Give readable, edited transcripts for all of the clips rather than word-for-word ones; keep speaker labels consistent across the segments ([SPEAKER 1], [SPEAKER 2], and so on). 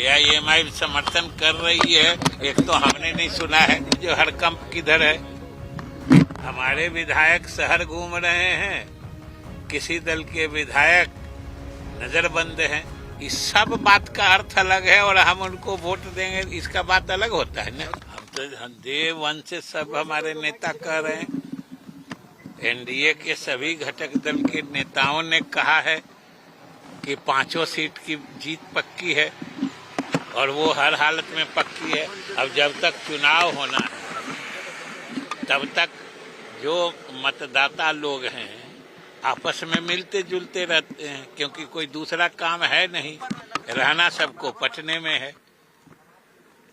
[SPEAKER 1] एआईएमआई समर्थन कर रही है। एक तो हमने नहीं सुना है जो हड़कंप किधर है। हमारे विधायक शहर घूम रहे हैं, किसी दल के विधायक नजरबंद हैं। इस सब बात का अर्थ अलग है और हम उनको वोट देंगे, इसका बात अलग होता है ना। हम तो डे वन से सब हमारे नेता कह रहे हैं, एनडीए के सभी घटक दल के नेताओं ने कहा है कि 5 सीट की जीत पक्की है और वो हर हालत में पक्की है। अब जब तक चुनाव होना है तब तक जो मतदाता लोग हैं आपस में मिलते जुलते रहते हैं, क्योंकि कोई दूसरा काम है नहीं, रहना सबको पटने में है,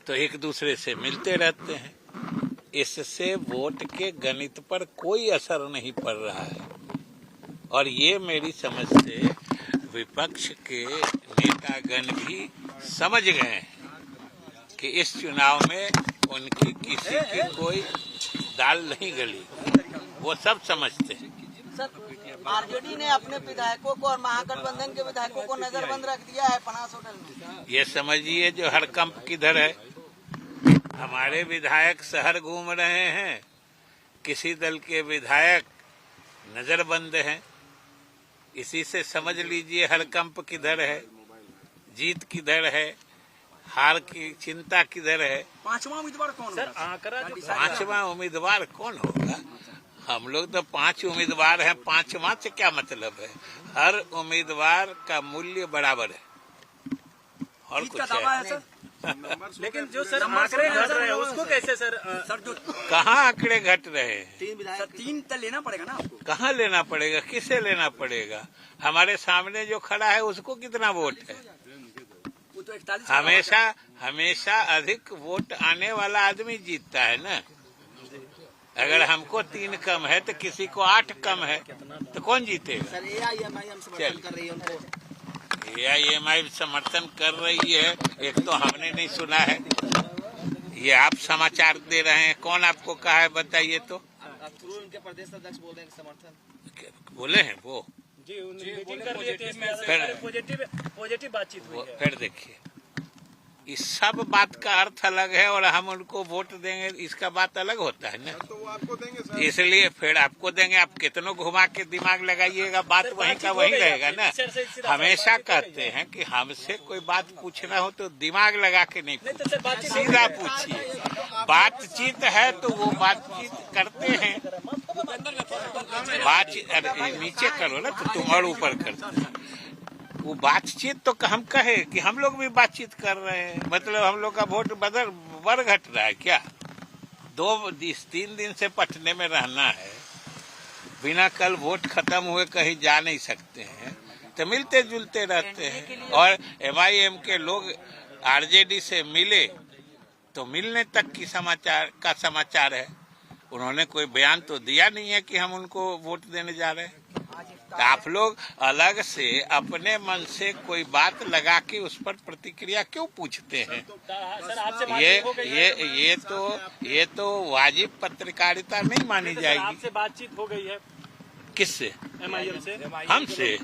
[SPEAKER 1] तो एक दूसरे से मिलते रहते हैं। इससे वोट के गणित पर कोई असर नहीं पड़ रहा है। और ये मेरी समझ से विपक्ष के नेतागण भी समझ गए हैं कि इस चुनाव में उनकी किसी की कोई दाल नहीं गली, वो सब समझते हैं।
[SPEAKER 2] सर, आरजेडी ने अपने विधायकों को और महागठबंधन के विधायकों को नजरबंद रख दिया है पनास होटल में।
[SPEAKER 1] ये समझिए जो हड़कंप किधर है। हमारे विधायक शहर घूम रहे हैं, किसी दल के विधायक नजरबंद हैं। इसी से समझ लीजिए हड़कंप किधर है, जीत किधर है, हार की चिंता किधर है।
[SPEAKER 2] पांचवा उम्मीदवार कौन
[SPEAKER 3] सर? आंकड़ा जो
[SPEAKER 1] पांचवा उम्मीदवार कौन होगा? हम लोग तो 5 उम्मीदवार हैं, 5वां से क्या मतलब है? हर उम्मीदवार का मूल्य बराबर है और कुछ है
[SPEAKER 2] सर?
[SPEAKER 3] लेकिन जो सर आंकड़े घट रहे हैं उसको कैसे सर?
[SPEAKER 2] सर जो
[SPEAKER 1] कहाँ आंकड़े घट रहे हैं?
[SPEAKER 2] 3 तो लेना पड़ेगा ना आपको।
[SPEAKER 1] कहाँ लेना पड़ेगा, किसे लेना पड़ेगा? हमारे सामने जो खड़ा है उसको कितना वोट है?
[SPEAKER 2] वो तो 41
[SPEAKER 1] हमेशा अधिक वोट आने वाला आदमी जीतता है ना। अगर हमको 3 कम है तो किसी को 8 कम है, तो कौन जीतेगा?
[SPEAKER 2] सर एआईएमआई हम समर्थन कर रही है उनको।
[SPEAKER 1] एआईएमआई समर्थन कर रही है, एक तो हमने नहीं सुना है। ये आप समाचार दे रहे हैं, कौन आपको कहा है बताइए तो?
[SPEAKER 2] उनके प्रदेश अध्यक्ष बोल रहे हैं समर्थन
[SPEAKER 1] बोले हैं वो?
[SPEAKER 3] जी मीटिंग कर लिए थे, पॉजिटिव बातचीत हुई है।
[SPEAKER 1] फिर देखिए इस सब बात का अर्थ अलग है और हम उनको वोट देंगे, इसका बात अलग होता है ना।
[SPEAKER 4] तो वो आपको देंगे सर।
[SPEAKER 1] इसलिए फिर आपको देंगे, आप कितनों घुमा के दिमाग लगाइएगा, बात वहीं का वहीं रहेगा ना। हमेशा कहते हैं कि हमसे कोई बात पूछना हो तो दिमाग लगा के नहीं पूछिए, सीधा पूछिए। बातचीत है तो वो बातचीत करते हैं। बातचीत नीचे करो ना तो तुम और ऊपर करते। वो बातचीत तो हम कहे कि हम लोग भी बातचीत कर रहे हैं, मतलब हम लोग का वोट बढ़ घट रहा है क्या? 2-3 दिन से पटने में रहना है, बिना कल वोट खत्म हुए कहीं जा नहीं सकते हैं, तो मिलते जुलते रहते हैं। और एमआईएम के लोग आरजेडी से मिले तो मिलने तक की समाचार है। उन्होंने कोई बयान तो दिया नहीं है कि हम उनको वोट देने जा रहे हैं। तो आप लोग अलग से अपने मन से कोई बात लगा के उस पर प्रतिक्रिया क्यों पूछते हैं?
[SPEAKER 3] सर आपसे बातचीत हो गई है?
[SPEAKER 1] ये तो वाजिब पत्रकारिता नहीं मानी जाएगी।
[SPEAKER 3] आपसे बातचीत हो गई है?
[SPEAKER 1] किससे?
[SPEAKER 3] एमआईएम से?
[SPEAKER 1] हमसे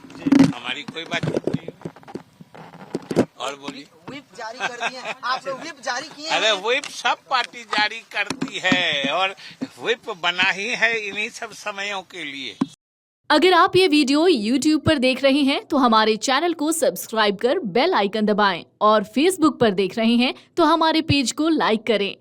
[SPEAKER 1] हमारी कोई बातचीत नहीं है। और बोलिए।
[SPEAKER 2] व्हिप जारी कर दिए हैं आप लोग, व्हिप जारी किए हैं।
[SPEAKER 1] अरे व्हिप सब पार्टी जारी करती है और व्हिप बना ही है इन्हीं सब समयों के लिए।
[SPEAKER 5] अगर आप ये वीडियो YouTube पर देख रहे हैं तो हमारे चैनल को सब्सक्राइब कर बेल आइकन दबाएं और Facebook पर देख रहे हैं तो हमारे पेज को लाइक करें।